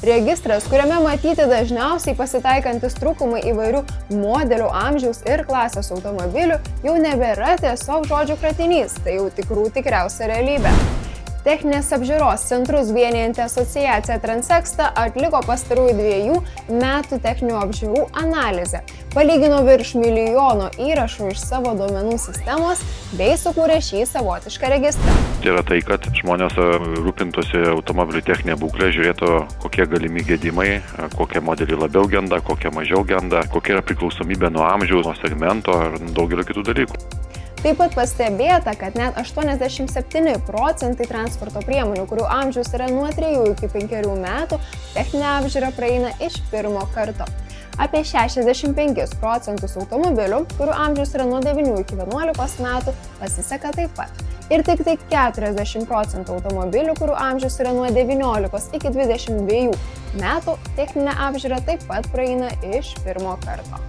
Registras, kuriame matyti dažniausiai pasitaikantis trūkumai įvairių modelių, amžiaus ir klasės automobilių, jau nebėra tiesiog žodžių kratinys, tai jau tikriausia realybė. Techninės apžiūros centrus vienijanti asociacija Transexta atliko pastarųjų 2 metų techninių apžiūrų analizę, palygino virš milijono įrašų iš savo duomenų sistemos bei sukūrė šį savotišką registrą. Tai yra tai, kad žmonės rūpintųsi automobilių techninė būklė, žiūrėtų, kokie galimi gedimai, kokie modeliai labiau genda, kokie mažiau genda, kokia yra priklausomybė nuo amžiaus, nuo segmento ir daugelio kitų dalykų. Taip pat pastebėta, kad net 87% transporto priemonių, kurių amžius yra nuo 3 iki 5 metų, techninę apžiūrą praeina iš pirmo karto. Apie 65% automobilių, kurių amžius yra nuo 9 iki 11 metų, pasiseka taip pat. Ir tik 40% automobilių, kurių amžius yra nuo 19 iki 22 metų, techninę apžiūrą taip pat praeina iš pirmo karto.